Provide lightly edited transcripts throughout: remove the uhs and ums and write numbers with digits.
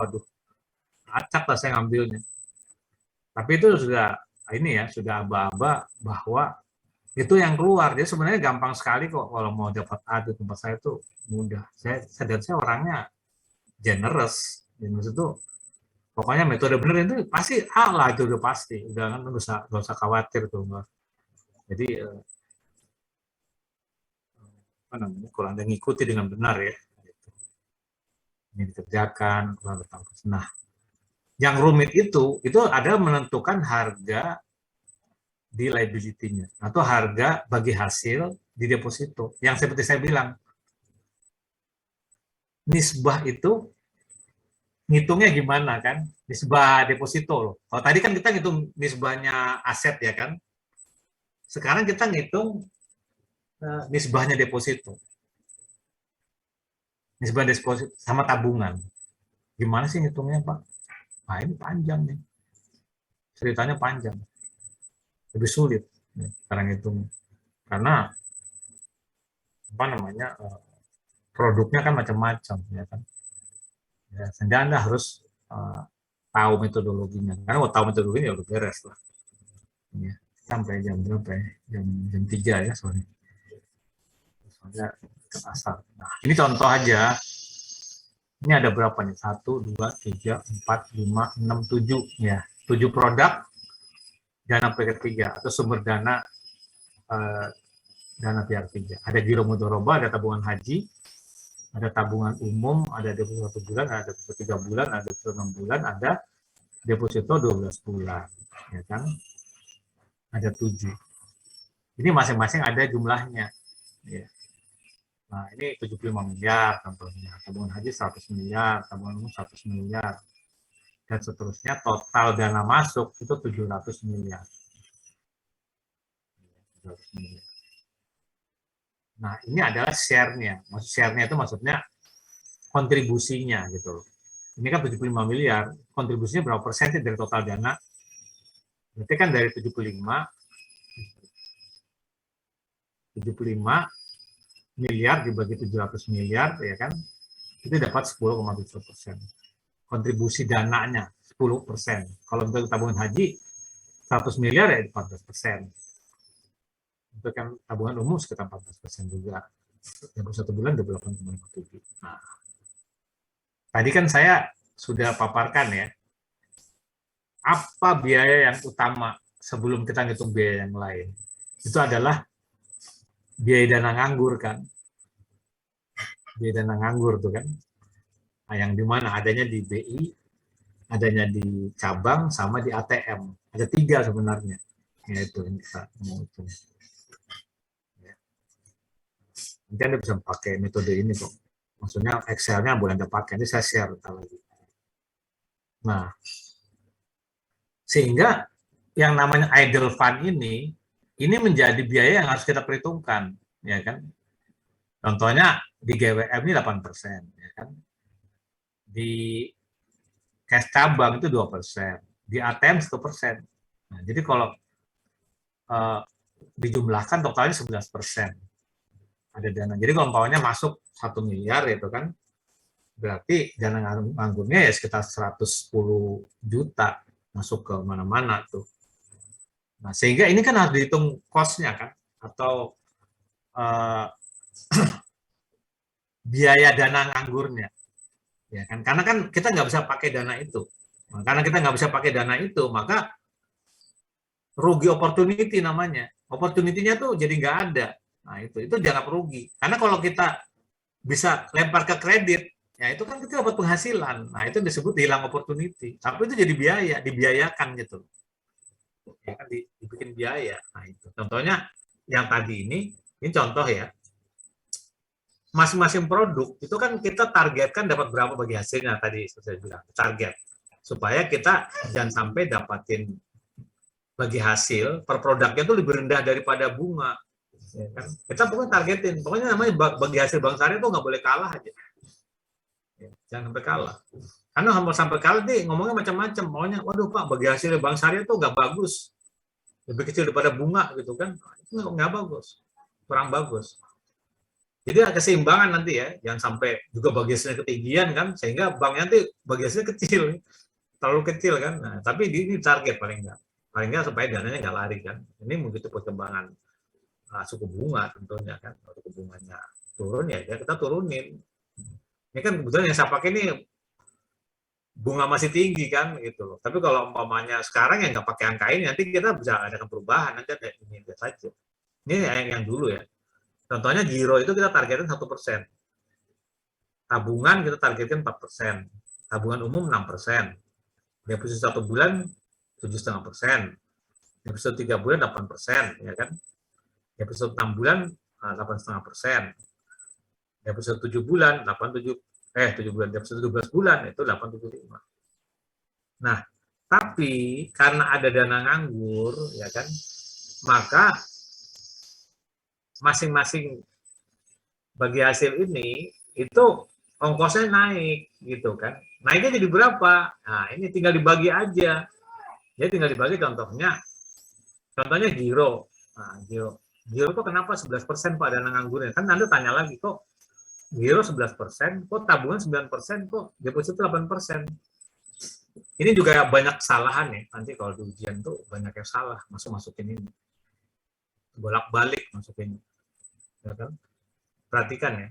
waduh, acak lah saya ngambilnya. Tapi itu sudah ini ya, sudah aba-aba bahwa itu yang keluar. Jadi sebenarnya gampang sekali kok kalau mau dapat A di tempat saya itu mudah. Saya orangnya generous. Generous itu pokoknya metode bener itu pasti A lah, itu udah pasti. Udah kan nggak usah khawatir tuh. Jadi apa namanya, kalau Anda ngikuti dengan benar ya, ini dikerjakan, nah yang rumit itu ada menentukan harga di liability-nya atau harga bagi hasil di deposito. Yang seperti saya bilang, nisbah itu ngitungnya gimana kan? Nisbah deposito loh. Kalau tadi kan kita ngitung nisbahnya aset ya kan? Sekarang kita ngitung nisbahnya deposito. Nisbah deposito sama tabungan. Gimana sih ngitungnya, Pak? Nah, ini panjang nih. Ceritanya panjang. Lebih sulit ya, sekarang hitung. Karena apa namanya? Produknya kan macam-macam ya kan. Ya, sehingga Anda harus tahu metodologinya. Karena kalau tahu metodologinya ya udah beres lah. Ya, sampai jam berapa ya? Jam 3 ya soalnya. Soalnya ke pasar. Nah, ini contoh aja. Ini ada berapa nih? 1, 2, 3, 4, 5, 6, 7. Ya, 7 produk dana pihak ketiga atau sumber dana dana pihak ketiga. Ada giro mudhoroba, ada tabungan haji, ada tabungan umum, ada deposito 1 bulan, ada deposito 3 bulan, ada deposito 6 bulan, ada deposito 12 bulan. Ya kan? Ada 7. Ini masing-masing ada jumlahnya. Ya. Nah, ini 75 miliar contohnya. Tabungan haji 100 miliar, tabungan umum 100 miliar. Dan seterusnya, total dana masuk itu 700 miliar. 700 miliar. Nah, ini adalah share-nya. Share-nya itu maksudnya kontribusinya gitu. Ini kan 75 miliar, kontribusinya berapa persen dari total dana? Berarti kan dari 75 miliar dibagi 700 miliar, ya kan? Itu dapat 10,7%. Kontribusi dananya 10%. Kalau untuk tabungan haji 100 miliar ya 14%. Untuk yang tabungan umum sekitar 14% juga. Yang 1 bulan 28,57. Nah, tadi kan saya sudah paparkan ya, apa biaya yang utama sebelum kita ngitung biaya yang lain. Itu adalah biaya dana nganggur kan. Biaya dana nganggur tuh kan. Nah, yang di mana adanya di BI, adanya di cabang, sama di ATM. Ada 3 sebenarnya. Yaitu yang kita mau hitung. Nanti Anda bisa pakai metode ini kok. Maksudnya Excel-nya boleh Anda pakai. Ini saya share lagi. Nah, sehingga yang namanya idle fund ini menjadi biaya yang harus kita perhitungkan, ya kan? Contohnya di GWM ini 8%, ya kan? Di cash cabang itu 2%, di ATM 1%. Nah, jadi kalau dijumlahkan totalnya 11%. Ada dana. Jadi kalau umpamanya masuk 1 miliar itu kan, berarti dana nganggurnya ya sekitar 110 juta masuk ke mana-mana tuh. Nah, sehingga ini kan harus dihitung cost-nya kan, atau biaya dana nganggurnya. Ya kan? Karena kan kita nggak bisa pakai dana itu. Nah, karena kita nggak bisa pakai dana itu, maka rugi opportunity namanya. Opportunity-nya tuh jadi nggak ada. Nah, itu dianggap rugi. Karena kalau kita bisa lempar ke kredit, ya itu kan kita dapat penghasilan. Nah, itu disebut hilang opportunity. Tapi itu jadi biaya, dibiayakan gitu. Ya kan, dibikin biaya. Nah, itu. Contohnya yang tadi ini contoh ya. Masing-masing produk itu kan kita targetkan dapat berapa bagi hasilnya tadi saya bilang, target. Supaya kita jangan sampai dapatin bagi hasil per produknya itu lebih rendah daripada bunga. Ya kan? Kita pokoknya targetin, pokoknya namanya bagi hasil Bank Syariah itu nggak boleh kalah aja. Ya, jangan sampai kalah. Karena sampai kalah nih ngomongnya macam-macam. Maunya, waduh Pak, bagi hasil Bank Syariah itu nggak bagus. Lebih kecil daripada bunga gitu kan. Itu nggak bagus. Kurang bagus. Jadi ada keseimbangan nanti ya, jangan sampai juga bagi hasilnya ketinggian kan, sehingga banknya nanti bagi hasilnya kecil, terlalu kecil kan. Nah, tapi ini target paling nggak supaya dananya nggak lari kan. Ini begitu perkembangan suku bunga tentunya kan, kalau suku bunganya turun ya kita turunin. Ini kan kebetulan yang saya pakai ini bunga masih tinggi kan gitu loh. Tapi kalau umpamanya sekarang yang nggak pakai angka ini, nanti kita bisa ada perubahan, nanti ada ini saja. Ini yang dulu ya. Contohnya giro itu kita targetin 1%. Tabungan kita targetin 4%. Tabungan umum 6%. Deposito 1 bulan 7,5%. Deposito 3 bulan 8%, ya kan? Deposito 6 bulan 8,5%. Deposito 7 bulan 7 bulan, deposito 17 bulan itu 8,75. Nah, tapi karena ada dana nganggur, ya kan, maka masing-masing bagi hasil ini itu ongkosnya naik gitu kan. Naiknya jadi berapa? Nah, ini tinggal dibagi aja. Ya tinggal dibagi contohnya giro. Nah, giro itu kenapa 11% Pak dana nganggurnya? Kan Anda tanya lagi kok giro 11%, kok tabungan 9%, kok deposito 8%. Ini juga banyak kesalahan ya. Nanti kalau di ujian tuh banyak yang salah masukin ini. Bolak-balik masukin. Ya kan? Perhatikan ya.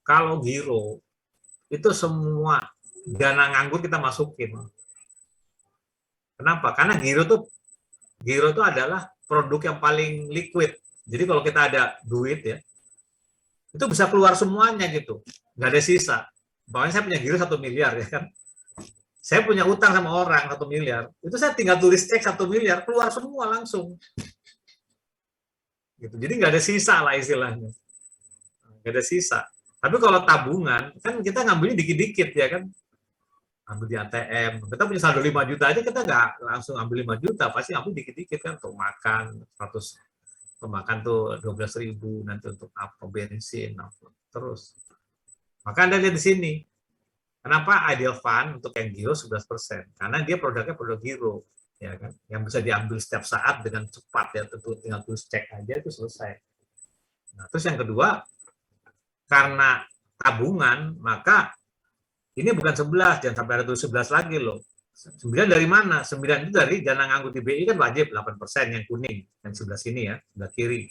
Kalau giro itu semua dana nganggur kita masukin. Kenapa? Karena giro itu adalah produk yang paling liquid. Jadi kalau kita ada duit ya, itu bisa keluar semuanya gitu, nggak ada sisa. Pokoknya saya punya giro 1 miliar ya kan. Saya punya utang sama orang 1 miliar, itu saya tinggal tulis cek 1 miliar, keluar semua langsung. Gitu. Jadi nggak ada sisa lah istilahnya. Nggak ada sisa. Tapi kalau tabungan, kan kita ngambilnya dikit-dikit ya kan. Ambil di ATM. Kita punya saldo 5 juta aja, kita nggak langsung ambil 5 juta, pasti ambil dikit-dikit kan, untuk makan, 100 pemakan tuh 12.000, nanti untuk apa, bensin, apa, terus. Maka Anda lihat di sini, kenapa ideal fund untuk yang giro 11%? Karena dia produknya produk giro, ya kan, yang bisa diambil setiap saat dengan cepat ya, tentu tinggal tulis cek aja itu selesai. Nah, terus yang kedua, karena tabungan, maka ini bukan 11, jangan sampai ada tulis 11 lagi loh. 9 dari mana? 9 itu dari dana nganggur di BI kan wajib 8% yang kuning, yang sebelah sini ya, sebelah kiri.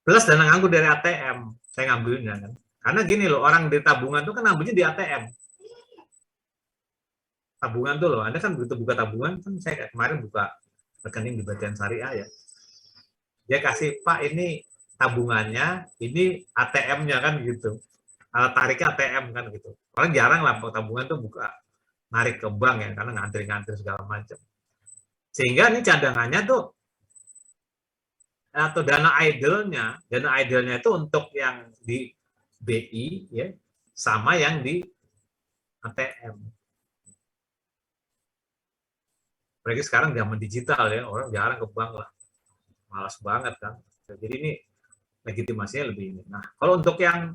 Plus dana nganggur dari ATM, saya ngambilnya kan. Karena gini loh, orang di tabungan itu kan ngambilnya di ATM. Tabungan tuh loh, Anda kan begitu buka tabungan, kan saya kemarin buka rekening di Batian Syariah ya. Dia kasih, Pak ini tabungannya, ini ATM-nya kan gitu. Tariknya ATM kan gitu. Orang jarang lah tabungan tuh buka narik ke bank ya, karena ngantri-ngantri segala macam. Sehingga ini cadangannya tuh, atau dana idle-nya itu untuk yang di BI ya, sama yang di ATM. Apalagi sekarang zaman digital ya, orang jarang ke bank lah, malas banget kan. Jadi ini legitimasinya lebih ini. Nah, kalau untuk yang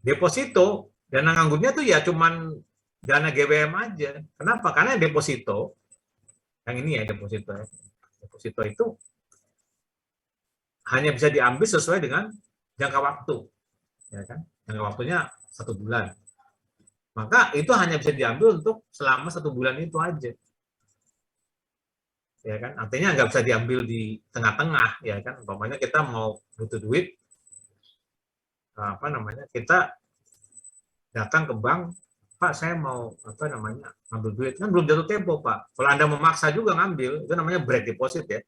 deposito, dana nganggurnya tuh ya cuman dana GWM aja. Kenapa? Karena deposito, yang ini ya deposito ya. Deposito itu hanya bisa diambil sesuai dengan jangka waktu. Ya kan? Jangka waktunya 1 bulan. Maka itu hanya bisa diambil untuk selama 1 bulan itu aja. Ya kan? Artinya nggak bisa diambil di tengah-tengah, ya kan? Umpamanya kita mau butuh duit, apa namanya? Kita datang ke bank, Pak saya mau apa namanya ngambil duit, kan belum jatuh tempo Pak. Kalau Anda memaksa juga ngambil, itu namanya break deposit ya.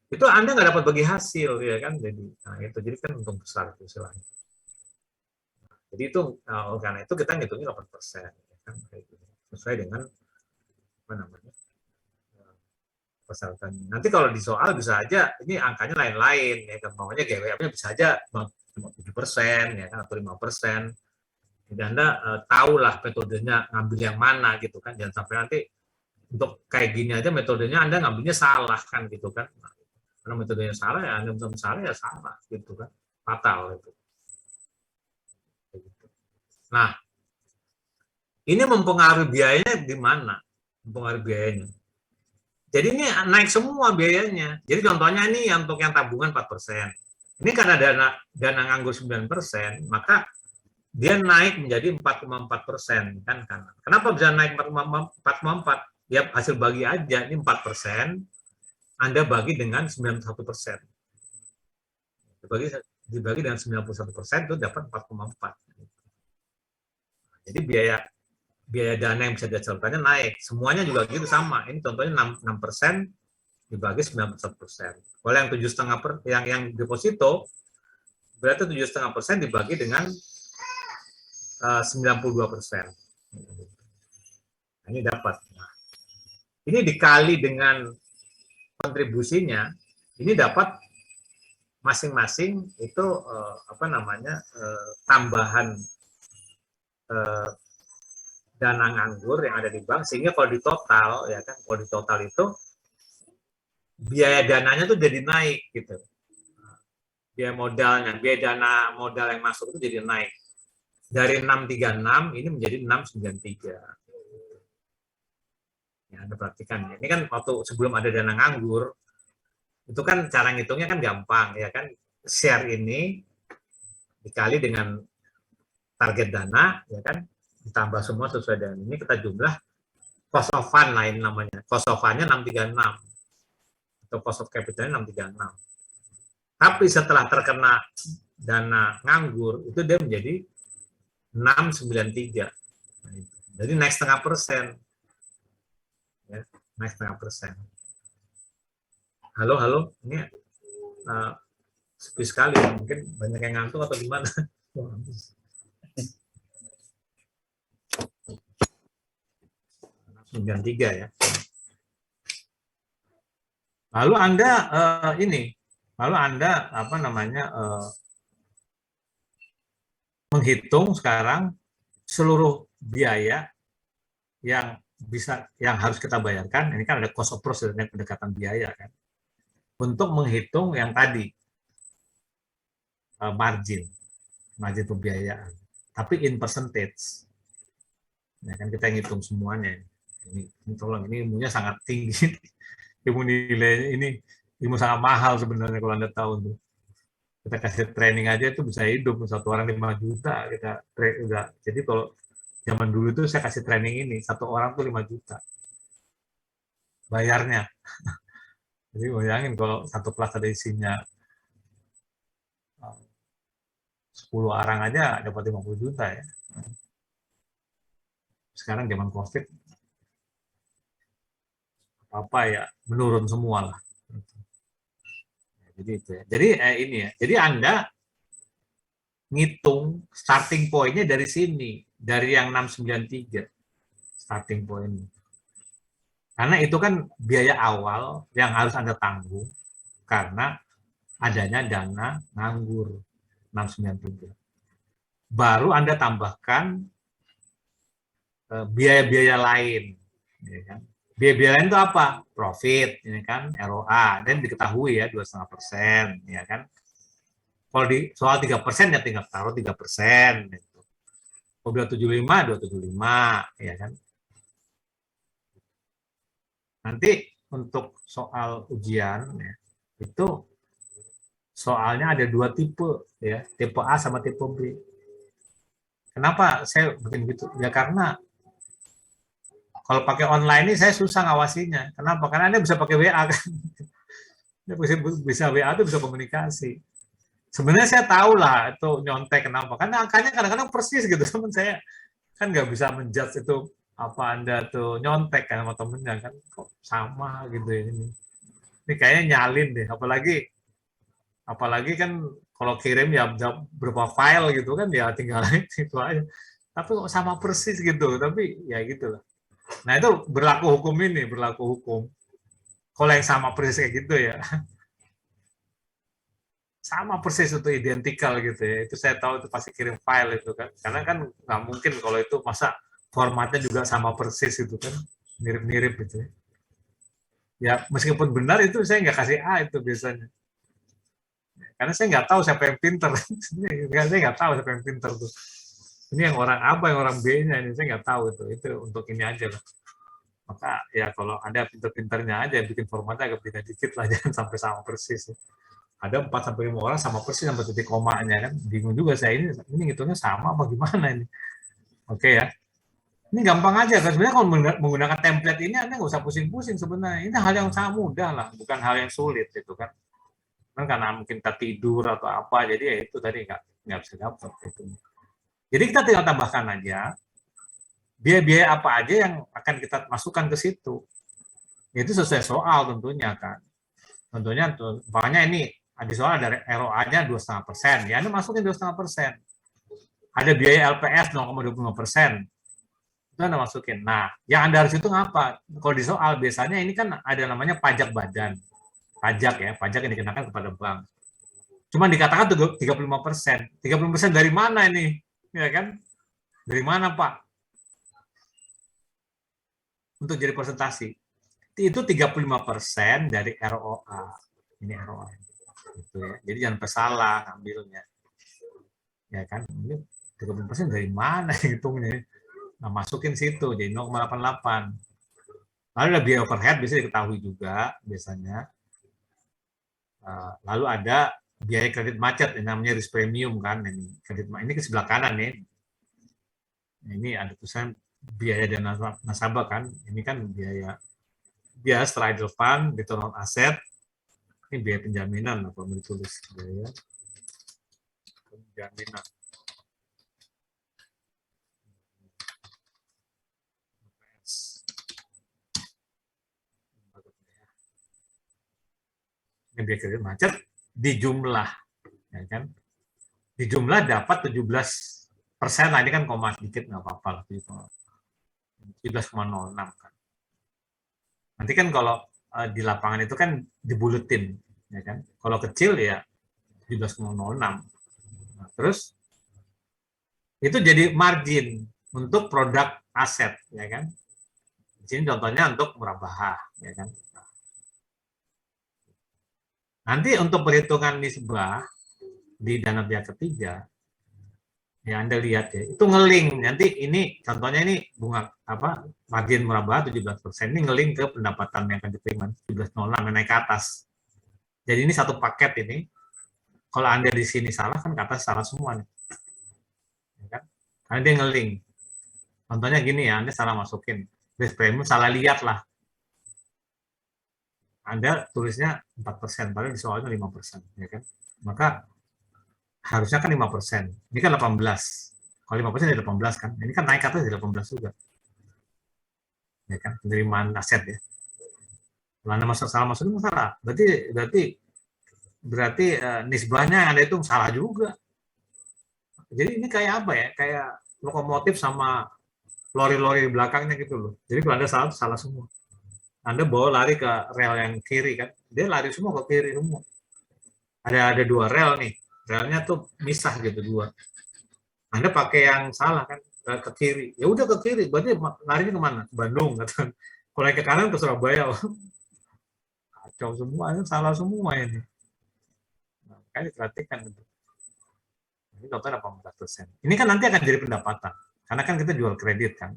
Itu Anda nggak dapat bagi hasil ya kan. Jadi kan untung besar itu istilahnya. Jadi itu karena itu kita ngitungnya 8%, ya kan? Sesuai dengan apa namanya persyaratan. Nanti kalau di soal bisa aja ini angkanya lain-lain ya kan, maunya GWM-nya bisa aja 7% ya kan, atau 5%. Jadi Anda tahulah metodenya ngambil yang mana gitu kan, jangan sampai nanti untuk kayak gini aja metodenya Anda ngambilnya salah kan gitu kan. Nah, karena metodenya salah ya Anda salah ya salah gitu kan, fatal itu. Nah, ini mempengaruhi biayanya di mana? Mempengaruhi biayanya. Jadi ini naik semua biayanya. Jadi contohnya ini untuk yang tabungan 4%. Ini karena dana nganggur 9%, maka dia naik menjadi 4,4%, kan? Kenapa bisa naik 4,4? Ya hasil bagi aja, ini 4%, Anda bagi dengan 91%. Dibagi dengan 91% itu dapat 4,4. Jadi biaya dana yang bisa dihasilkannya naik. Semuanya juga gitu sama. Ini contohnya 6% dibagi 91%. Kalau yang 7,5%, yang deposito, berarti 7,5% dibagi dengan 92%. Ini dapat. Nah, ini dikali dengan kontribusinya, ini dapat masing-masing itu tambahan dana nganggur yang ada di bank, sehingga kalau di total ya kan, kalau di total itu biaya dananya tuh jadi naik gitu. Biaya dana modal yang masuk itu jadi naik. Dari 636 ini menjadi 693. Ya, Anda perhatikan. Ini kan waktu sebelum ada dana nganggur, itu kan cara ngitungnya kan gampang ya kan. Share ini dikali dengan target dana ya kan, ditambah semua sesuai dengan ini, kita jumlah cost of fund lain namanya. Cost of fund-nya 636 atau cost of capital-nya 636. Tapi setelah terkena dana nganggur itu dia menjadi 693. Jadi naik 0,5%. Ya, naik 0,5%. Halo, ini sepi sekali, mungkin banyak yang ngantuk atau gimana? 93 ya. Lalu Anda menghitung sekarang seluruh biaya yang harus kita bayarkan. Ini kan ada cost of process dan pendekatan biaya kan. Untuk menghitung yang tadi margin pembiayaan. Tapi in percentage. Ya kan kita ngitung semuanya. Ini tolong, ini ilmunya sangat tinggi. Ilmu nilai ini ilmu sangat mahal sebenarnya kalau Anda tahu tuh. Kita kasih training aja itu bisa hidup, satu orang 5 juta kita udah. Jadi kalau zaman dulu tuh saya kasih training ini, satu orang tuh 5 juta bayarnya. Jadi bayangin kalau satu kelas ada isinya 10 orang aja dapat 50 juta ya. Sekarang zaman COVID apa ya menurun semua lah. Jadi itu ya. Jadi ini ya. Jadi Anda ngitung starting point-nya dari sini, dari yang 693 starting point. Karena itu kan biaya awal yang harus Anda tanggung karena adanya dana nganggur 693. Baru Anda tambahkan biaya-biaya lain, ya kan? Biaya-biaya lain itu apa? Profit, ini kan, ROA, dan diketahui ya 2,5%, ya kan? Kalau di soal 3% ya tinggal taruh 3%. Gitu. Kalau 275, ya kan? Nanti untuk soal ujian, ya, itu soalnya ada 2 tipe, ya, tipe A sama tipe B. Kenapa saya bikin gitu? Ya karena kalau pakai online ini saya susah ngawasinya. Kenapa? Karena Anda bisa pakai WA kan. Bisa WA itu bisa komunikasi. Sebenarnya saya tahu lah itu nyontek kenapa. Karena angkanya kadang-kadang persis gitu. Teman saya kan nggak bisa menjudge itu apa Anda tuh nyontek kan sama temennya kan. Kok sama gitu ya ini. Ini kayaknya nyalin deh. Apalagi kan kalau kirim ya berapa file gitu kan ya tinggal itu aja. Tapi kok sama persis gitu. Tapi ya gitu lah. Nah itu berlaku hukum. Kalau yang sama persis kayak gitu ya, sama persis itu identikal gitu ya. Itu saya tahu itu pasti kirim file itu kan. Karena kan nggak mungkin kalau itu masa formatnya juga sama persis itu kan, mirip-mirip gitu ya. Ya meskipun benar itu saya nggak kasih A itu biasanya. Karena saya nggak tahu siapa yang pinter. Saya nggak tahu siapa yang pinter tuh. Ini yang orang apa, yang orang B-nya ini saya nggak tahu itu. Itu untuk ini aja lah. Maka ya kalau ada pinter-pinternya aja bikin formatnya agak beda dikit lah, jangan sampai sama persis. ada 4 sampai 5 orang sama persis sampai titik komanya kan. Bingung juga saya ini hitungnya sama apa gimana ini. Oke ya. Ini gampang aja kan sebenarnya kalau menggunakan template ini Anda nggak usah pusing-pusing sebenarnya. Ini hal yang sangat mudah lah, bukan hal yang sulit itu kan. Karena mungkin kita tidur atau apa, jadi ya itu tadi nggak bisa dapat itu. Jadi kita tinggal tambahkan aja biaya-biaya apa aja yang akan kita masukkan ke situ. Itu sesuai soal tentunya kan. Tentunya makanya ini di soal ada ROA-nya 2,5%. Ya Anda masukin 2,5%. Ada biaya LPS 0,25%. Itu Anda masukin. Nah, yang Anda harus hitung apa? Kalau di soal biasanya ini kan ada namanya pajak badan. Pajak ya, pajak yang dikenakan kepada bank. Cuma dikatakan 35%. 35% dari mana ini? Ya kan? Dari mana, Pak? Untuk jadi presentasi. Itu 35% dari ROA. Ini ROA. Gitu ya. Jadi jangan salah ambilnya. Ya kan? Ini 30% dari mana hitungnya? Nah, masukin situ jadi 0,88. Lalu ada biaya overhead bisa diketahui juga biasanya. Lalu ada biaya kredit macet yang namanya risk premium kan ini ke sebelah kanan nih. Ini ada tulisan biaya dana nasabah kan. Ini kan biaya setelah idle fund, return on asset. Ini biaya penjaminan apa ditulis biaya penjaminan. Ini biaya kredit macet di jumlah, ya kan? Di jumlah dapat 17%, ini kan koma sedikit nggak apa-apa lah, 17,06 kan. Nanti kan kalau di lapangan itu kan dibuletin, ya kan? Kalau kecil ya 17,06. Nah, terus itu jadi margin untuk produk aset, ya kan? Di sini contohnya untuk murabahah, ya kan? Nanti untuk perhitungan nisbah di dana pihak ketiga, ya Anda lihat ya, itu ngeling. Nanti ini contohnya ini bunga apa margin murabahah 17%, ini ngeling ke pendapatan yang akan diterima 17,06 naik ke atas. Jadi ini satu paket ini. Kalau Anda di sini salah kan ke atas salah semua nih. Ya kan? Karena dia ngeling. Contohnya gini ya, Anda salah masukin. Risk premium salah lihat lah. Anda tulisnya 4%, padahal di soalnya 5%. Ya kan? Maka harusnya kan 5%. Ini kan 18. Kalau 5% jadi 18 kan. Ini kan naik ke atas jadi 18 juga. Ya kan? Penerimaan aset ya. Kalau Anda salah masukin salah. Berarti nisbahnya Anda itu salah juga. Jadi ini kayak apa ya? Kayak lokomotif sama lori-lori di belakangnya gitu loh. Jadi kalau Anda salah, salah semua. Anda bawa lari ke rel yang kiri kan, dia lari semua ke kiri semua. Ada 2 rel nih, relnya tuh misah gitu 2. Anda pakai yang salah kan ke kiri, ya udah ke kiri, berarti larinya kemana? Bandung kan. Kalau ke kanan ke Surabaya, kacau semua, salah semua ini. Nah, kan diperhatikan itu. Ini total 18%. Ini kan nanti akan jadi pendapatan, karena kan kita jual kredit kan.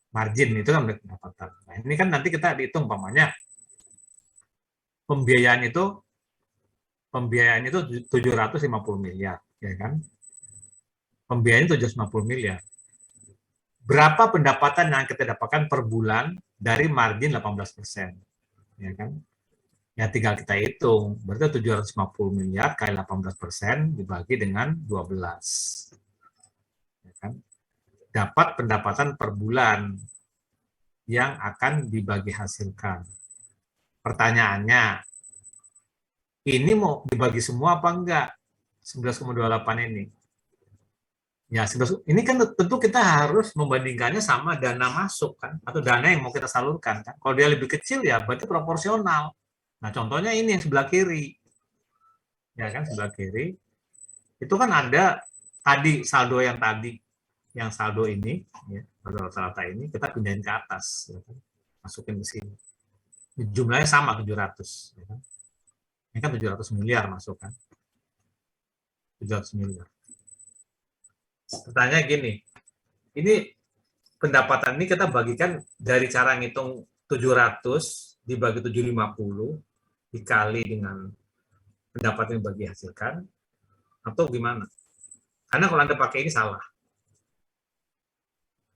Margin itu kan pendapatan. Nah, ini kan nanti kita dihitung umpamanya pembiayaan itu 750 miliar, ya kan? Pembiayaan 750 miliar. Berapa pendapatan yang kita dapatkan per bulan dari margin 18%, ya kan? Ya tinggal kita hitung, berarti 750 miliar kali 18% dibagi dengan 12. Ya kan? Dapat pendapatan per bulan yang akan dibagi hasilkan. Pertanyaannya, ini mau dibagi semua apa enggak? 11,28 ini. Ya, ini kan tentu kita harus membandingkannya sama dana masuk kan, atau dana yang mau kita salurkan kan. Kalau dia lebih kecil ya berarti proporsional. Nah, contohnya ini yang sebelah kiri. Ya kan, sebelah kiri. Itu kan ada tadi saldo yang saldo ini, ya, saldo rata-rata ini kita pindahin ke atas, ya kan? Masukin ke sini. Jumlahnya sama 700, ya kan? Ini kan 700 miliar masuk kan. 700 miliar. Pertanyaan gini, ini pendapatan ini kita bagikan dari cara ngitung 700 dibagi 750 dikali dengan pendapatan yang bagi hasilkan atau gimana? Karena kalau Anda pakai ini salah.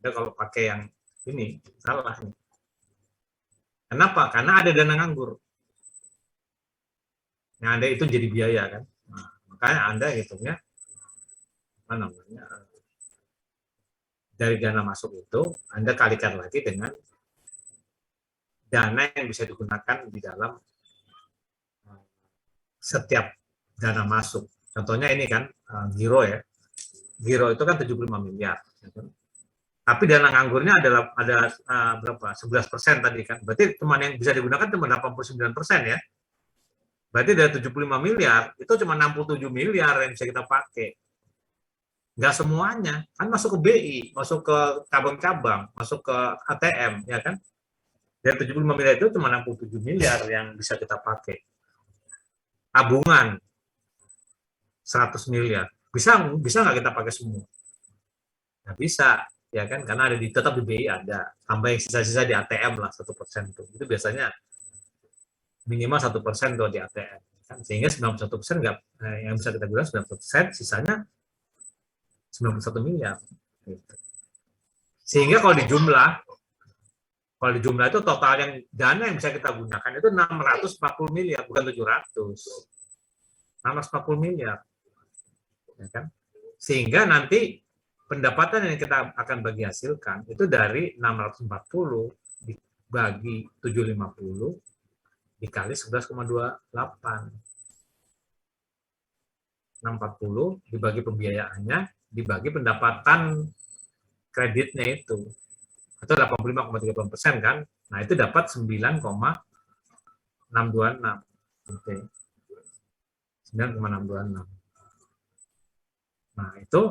Anda kalau pakai yang ini salah. Kenapa? Karena ada dana nganggur. Yang Anda itu jadi biaya kan. Nah, makanya Anda hitungnya apa namanya? Dari dana masuk itu Anda kalikan lagi dengan dana yang bisa digunakan di dalam setiap dana masuk. Contohnya ini kan giro ya. Giro itu kan 75 miliar. Tapi dana nganggurnya ada berapa? 11% tadi kan. Berarti cuma yang bisa digunakan cuma 89% ya. Berarti dari 75 miliar itu cuma 67 miliar yang bisa kita pakai. Nggak semuanya, kan masuk ke BI, masuk ke cabang-cabang, masuk ke ATM, ya kan? Dari 75 miliar itu cuma 67 miliar yang bisa kita pakai. Tabungan 100 miliar. Bisa nggak kita pakai semua? Nggak bisa, ya kan? Karena ada tetap di BI ada. Tambah yang sisa-sisa di ATM lah 1% tuh. Itu biasanya minimal 1% tuh di ATM. Kan? Sehingga 91% nggak yang bisa kita gunakan 91%, sisanya 91 miliar. Gitu. Sehingga kalau dijumlah itu total yang dana yang bisa kita gunakan itu 640 miliar, bukan 700. 640 miliar. Ya kan? Sehingga nanti pendapatan yang kita akan bagi hasilkan itu dari 640 dibagi 750 dikali 11,28. 640 dibagi pembiayaannya dibagi pendapatan kreditnya itu. Itu 85,30% kan. Nah, itu dapat 9,626. Oke. 9,626. Nah, itu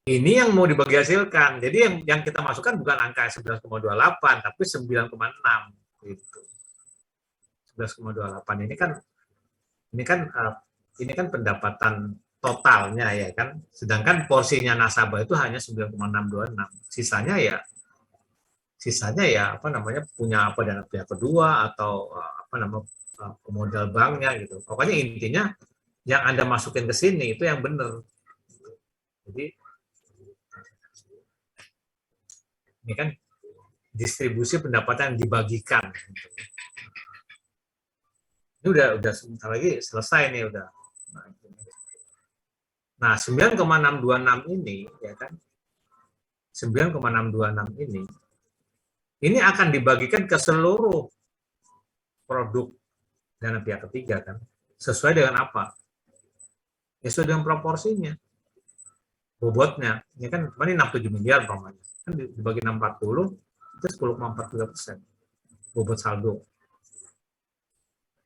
ini yang mau dibagi hasilkan. Jadi yang kita masukkan bukan angka 11,28 tapi 9,6 gitu. 11,28 ini kan pendapatan totalnya ya kan. Sedangkan porsinya nasabah itu hanya 9,626. Sisanya ya apa namanya punya apa dana pihak kedua atau apa namanya modal banknya gitu. Pokoknya intinya yang Anda masukin ke sini itu yang benar. Jadi ini kan distribusi pendapatan yang dibagikan. Ini udah sebentar lagi selesai nih udah. Nah, 9,626 ini ya kan. 9,626 ini akan dibagikan ke seluruh produk dana pihak ketiga kan. Sesuai dengan apa? Ya sesuai dengan proporsinya. Bobotnya. Ini kan ini 67 miliar umpamanya. Kan dibagi 640 itu 10,43%. Bobot saldo.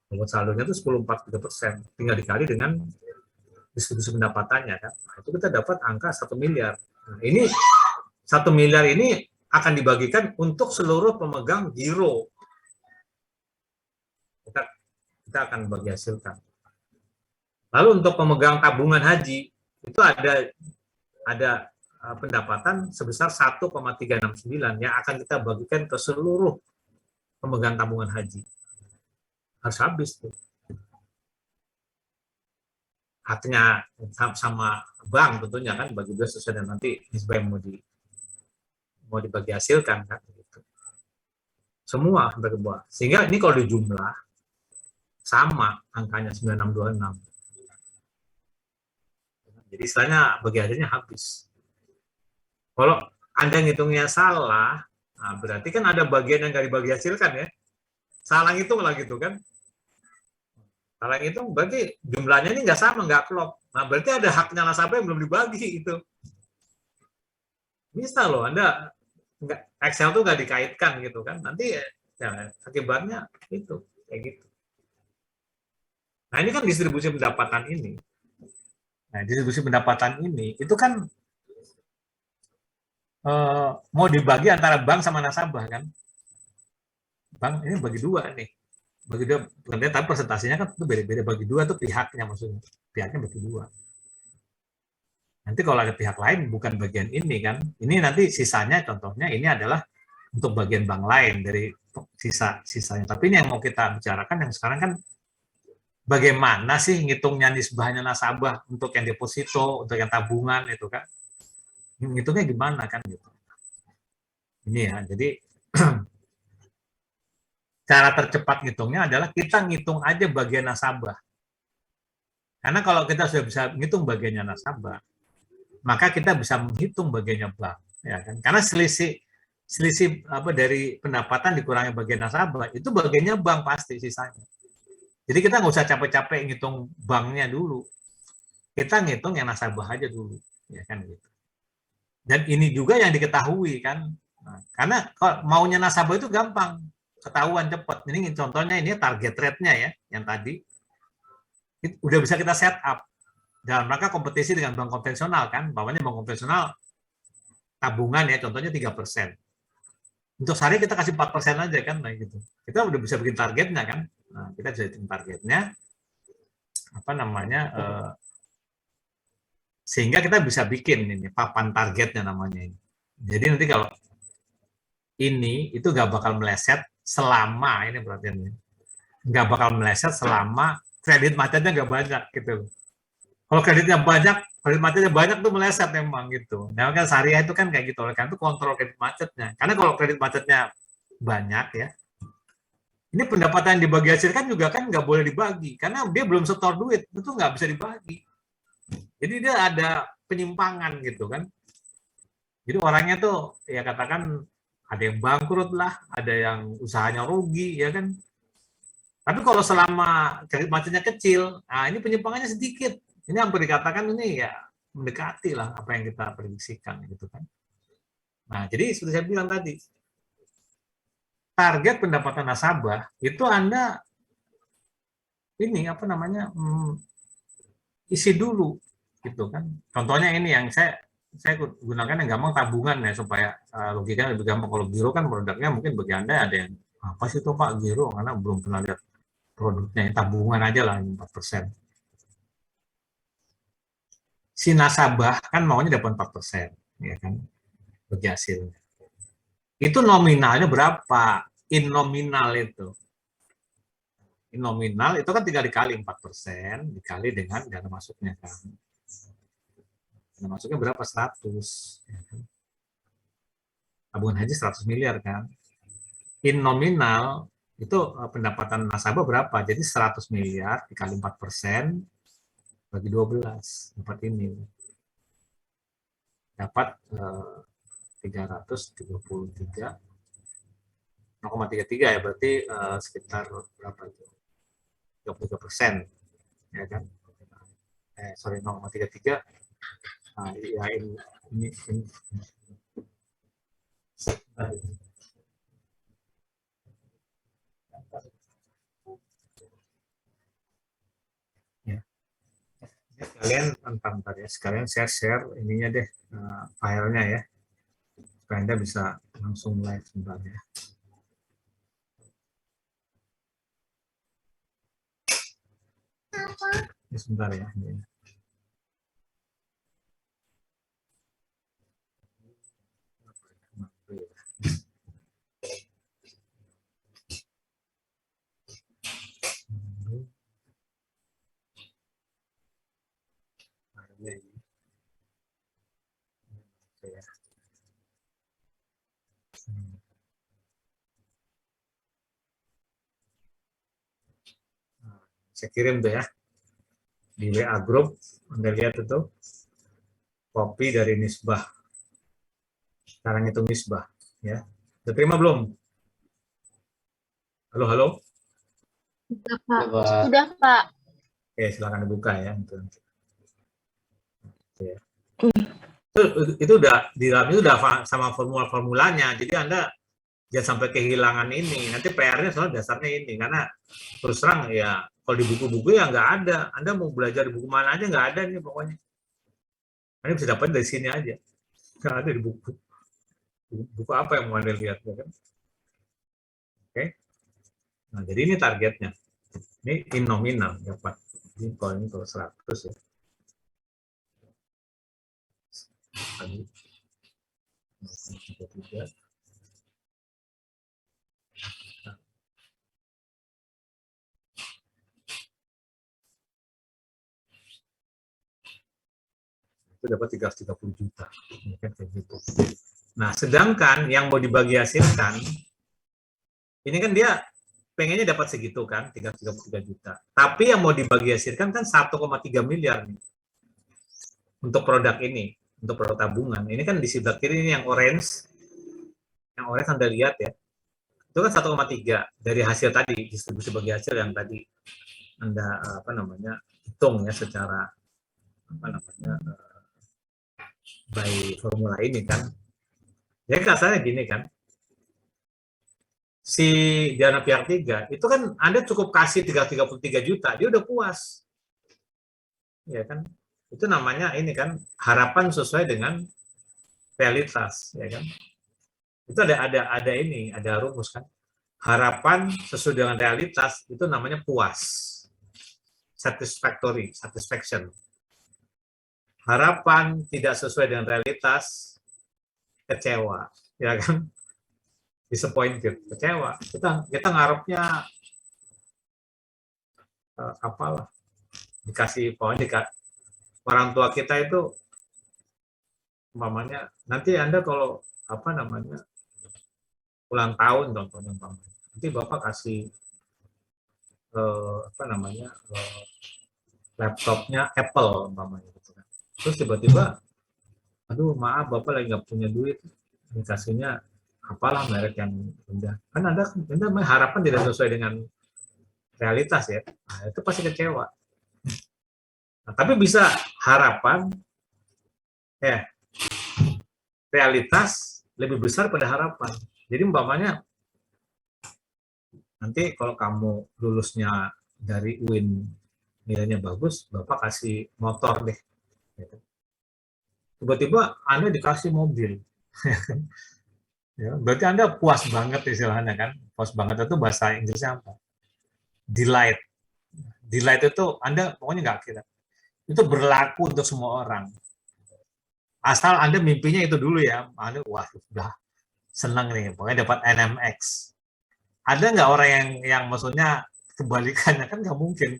Bobot saldonya itu 10,43%. Tinggal dikali dengan distribusi pendapatannya kan. Nah, itu kita dapat angka 1 miliar. Nah, ini 1 miliar ini akan dibagikan untuk seluruh pemegang giro. Kita akan bagi hasilkan. Lalu untuk pemegang tabungan haji itu ada pendapatan sebesar 1,369 yang akan kita bagikan ke seluruh pemegang tabungan haji. Harus habis tuh. Haknya sama bank tentunya kan bagi dua sesuai dengan nanti nisbah yang mau dibagi hasilkan kan gitu. Semua sampai ke bawah. Sehingga ini kalau dijumlah sama angkanya 9626. Jadi istilahnya bagi hasilnya habis. Kalau Anda ngitungnya salah, nah berarti kan ada bagian yang nggak dibagi hasilkan ya. Salah ngitung lah gitu kan. Salah ngitung berarti jumlahnya ini nggak sama, nggak klop. Nah berarti ada haknya nasabah yang belum dibagi itu. Bisa loh, Anda Excel tuh nggak dikaitkan gitu kan. Nanti ya, akibatnya itu kayak gitu. Nah ini kan distribusi pendapatan ini. Nah distribusi pendapatan ini itu kan mau dibagi antara bank sama nasabah kan. Bank ini bagi dua nih. Bagi dua, tapi presentasinya kan itu beda-beda. Bagi dua tuh pihaknya maksudnya. Pihaknya bagi dua. Nanti kalau ada pihak lain bukan bagian ini kan. Ini nanti sisanya contohnya ini adalah untuk bagian bank lain dari sisanya. Tapi ini yang mau kita bicarakan yang sekarang kan bagaimana sih ngitungnya nisbahnya nasabah untuk yang deposito, untuk yang tabungan itu kan? Ngitungnya gimana kan gitu. Ini ya, jadi cara tercepat ngitungnya adalah kita ngitung aja bagian nasabah. Karena kalau kita sudah bisa ngitung bagiannya nasabah, maka kita bisa menghitung bagiannya bank, ya kan? Karena selisih selisih apa dari pendapatan dikurangi bagian nasabah itu bagiannya bank pasti sisanya. Jadi kita nggak usah capek-capek ngitung banknya dulu, kita ngitung yang nasabah aja dulu, ya kan gitu. Dan ini juga yang diketahui kan, nah, karena kalau maunya nasabah itu gampang, ketahuan cepat. Ini contohnya ini target rate-nya ya, yang tadi udah bisa kita set up dalam rangka kompetisi dengan bank konvensional kan, bawahnya bank konvensional tabungan ya, contohnya 3%. Untuk sehari kita kasih 4% aja kan, nah gitu. Kita udah bisa bikin targetnya kan, nah, kita bisa bikin targetnya, apa namanya, sehingga kita bisa bikin ini papan targetnya namanya ini. Jadi nanti kalau ini itu nggak bakal meleset selama ini perhatiannya, nggak bakal meleset selama kredit macetnya nggak banyak gitu. Kalau kreditnya banyak, kredit macetnya banyak tuh meleset memang gitu. Nah kan syariah itu kan kayak gitu, oleh karena itu kontrol kredit macetnya. Karena kalau kredit macetnya banyak ya, ini pendapatan yang dibagi hasil kan juga kan nggak boleh dibagi karena dia belum setor duit, itu nggak bisa dibagi. Jadi dia ada penyimpangan gitu kan. Jadi orangnya tuh ya katakan ada yang bangkrut lah, ada yang usahanya rugi ya kan. Tapi kalau selama kredit macetnya kecil, nah ini penyimpangannya sedikit. Ini hampir dikatakan ini ya mendekati lah apa yang kita prediksikan gitu kan. Nah, jadi seperti saya bilang tadi, target pendapatan nasabah itu Anda ini apa namanya isi dulu gitu kan. Contohnya ini yang saya gunakan yang gampang tabungan ya supaya logikanya lebih gampang. Kalau giro kan produknya mungkin bagi Anda ada yang apa sih itu Pak giro karena belum pernah lihat produknya tabungan aja lah 4%. Si nasabah kan maunya dapat 4%, ya kan, bagi hasilnya. Itu nominalnya berapa? In nominal itu. In nominal itu kan tinggal dikali 4%, dikali dengan dana masuknya kan. Dana masuknya berapa? 100. Ya kan? Tabungan haji 100 miliar kan. In nominal itu pendapatan nasabah berapa? Jadi 100 miliar dikali 4% bagi 12. Dapat ini. Dapat 333 0,33 ya berarti sekitar berapa itu 33%, ya kan, sorry 0,33, nah, ya ini. Ya. Sekalian ntar ya sekalian share ininya deh filenya ya supaya Anda bisa langsung live sebentar ya. Ini sebentar ya. Ini. Saya kirim tuh ya di WA group, Anda lihat itu kopi dari nisbah, sekarang itu nisbah ya. Udah terima belum? Halo halo. Sudah Pak. Sudah Pak. Oke silakan dibuka ya. Ya. Itu udah di dalam itu udah sama formula-formulanya. Jadi Anda jangan sampai kehilangan ini. Nanti PR-nya soal dasarnya ini karena terus terang ya kalau di buku-buku ya nggak ada. Anda mau belajar di buku mana aja nggak ada nih pokoknya. Anda bisa dapat dari sini aja. Nggak ada di buku. Buku apa yang mau Anda lihat ya kan? Oke. Nah, jadi ini targetnya. Ini in nominal dapat. Ini kalau 100 ya. Tadi 33. itu dapat 330 juta. Kan kayak gitu. Nah, sedangkan yang mau dibagi hasilkan, ini kan dia pengennya dapat segitu kan, 333 juta. Tapi yang mau dibagi hasilkan kan 1,3 miliar nih untuk produk ini, untuk produk tabungan. Ini kan di sebelah kiri ini yang orange Anda lihat ya, itu kan 1,3 dari hasil tadi, distribusi bagi hasil yang tadi Anda hitung ya secara by formula ini kan. Jadi kasarnya gini kan, si dana pihak tiga itu kan Anda cukup kasih 333 juta, dia udah puas. Ya kan? Itu namanya ini kan harapan sesuai dengan realitas, ya kan? Itu ada rumus kan. Harapan sesuai dengan realitas itu namanya puas. Satisfaction. Harapan tidak sesuai dengan realitas, kecewa, ya kan? Disappointed, kecewa. Kita ngarepnya apalah, dikasih orang tua kita itu umpamanya nanti Anda kalau ulang tahun contohnya nanti Bapak kasih laptopnya Apple umpamanya gitu kan. Terus tiba-tiba aduh maaf Bapak lagi nggak punya duit, dikasihnya apalah merek yang rendah. Kan Anda harapan tidak sesuai dengan realitas ya. Nah, itu pasti kecewa. Nah, tapi bisa harapan ya realitas lebih besar pada harapan. Jadi umpamanya nanti kalau kamu lulusnya dari UIN nilainya bagus, Bapak kasih motor deh. Tiba-tiba Anda dikasih mobil. Ya, berarti Anda puas banget istilahnya kan. Puas banget itu bahasa Inggrisnya apa? Delight. Delight itu Anda pokoknya nggak kira. Itu berlaku untuk semua orang. Asal Anda mimpinya itu dulu ya. Anda wah sudah senang nih, pokoknya dapat NMX. Ada nggak orang yang maksudnya kebalikannya kan nggak mungkin.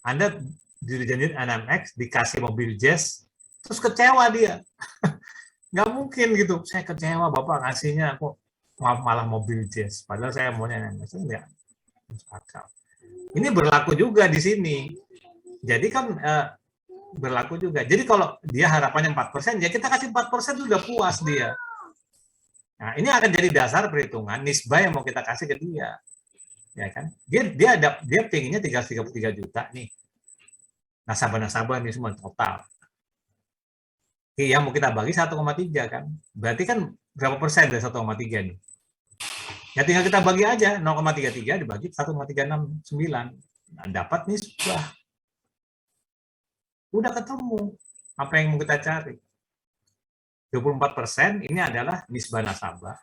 Anda dijanjiin NMX, dikasih mobil jazz, terus kecewa dia. Nggak mungkin gitu. Saya kecewa, Bapak ngasihnya kok malah mobil jazz. Padahal saya maunya NMX. Enggak. Ini berlaku juga di sini. Jadi kan berlaku juga. Jadi kalau dia harapannya 4%, ya kita kasih 4% sudah puas dia. Nah, ini akan jadi dasar perhitungan nisbah yang mau kita kasih ke dia. Ya kan? Dia pengennya 333 juta nih. Nasabah-nasabah ini semua total. Yang mau kita bagi 1,3 kan. Berarti kan berapa persen dari 1,3 nih? Ya tinggal kita bagi aja 0,33 dibagi 1,369. Nah, dapat nisbah. Udah ketemu apa yang mau kita cari. 24% ini adalah nisbah nasabah.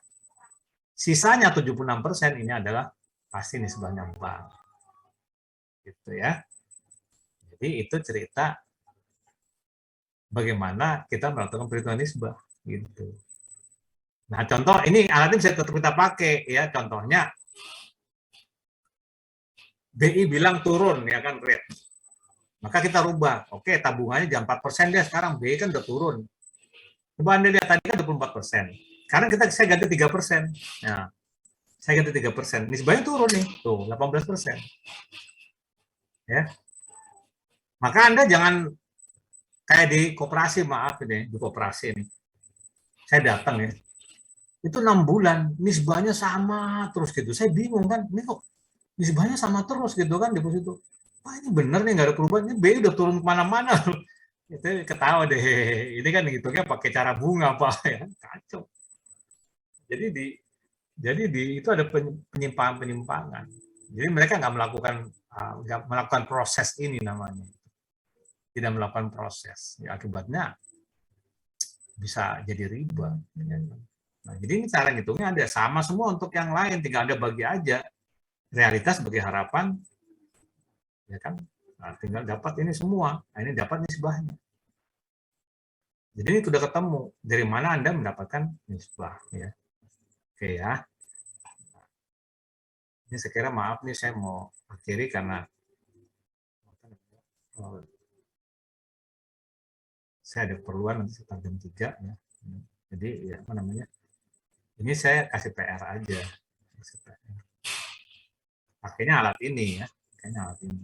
Sisanya 76% ini adalah pasti nisbahnya bank. Gitu ya. Jadi itu cerita bagaimana kita melakukan perhitungan nisbah gitu. Nah, contoh ini alatnya bisa tetap kita pakai ya. Contohnya BI bilang turun ya kan rate. Maka kita rubah. Oke, tabungannya jam 4% deh sekarang, BI kan udah turun. Coba Anda lihat tadi kan 24%. Sekarang saya ganti 3%. Nah, saya ganti 3%. Nisbahnya turun nih. Tuh, 18%. Ya. Maka Anda jangan kayak di koperasi, maaf ini, di koperasi ini. Saya datang ya. Itu 6 bulan, nisbahnya sama terus gitu. Saya bingung kan, ini kok nisbahnya sama terus gitu kan deposito. Wah ini bener nih nggak ada perubahan, ini BI udah turun kemana-mana. Itu ketawa deh, ini kan hitungnya pakai cara bunga Pak ya, kacau. Jadi itu ada penyimpangan-penyimpangan. Jadi mereka nggak melakukan proses ini namanya, tidak melakukan proses. Ya, akibatnya bisa jadi riba. Nah, jadi ini cara ngitungnya ada sama semua untuk yang lain, tinggal Anda bagi aja realitas sebagai harapan, ya kan? Nah, tinggal dapat ini semua. Nah, ini dapat nisbahnya. Jadi ini sudah ketemu dari mana Anda mendapatkan nisbah, ya. Oke ya. Ini saya kira maaf nih saya mau akhiri karena saya ada keperluan nanti sekitar jam 3 ya. Jadi ya apa namanya? Ini saya kasih PR aja. Kasih PR. Pakainya alat ini ya. Pakainya alat ini.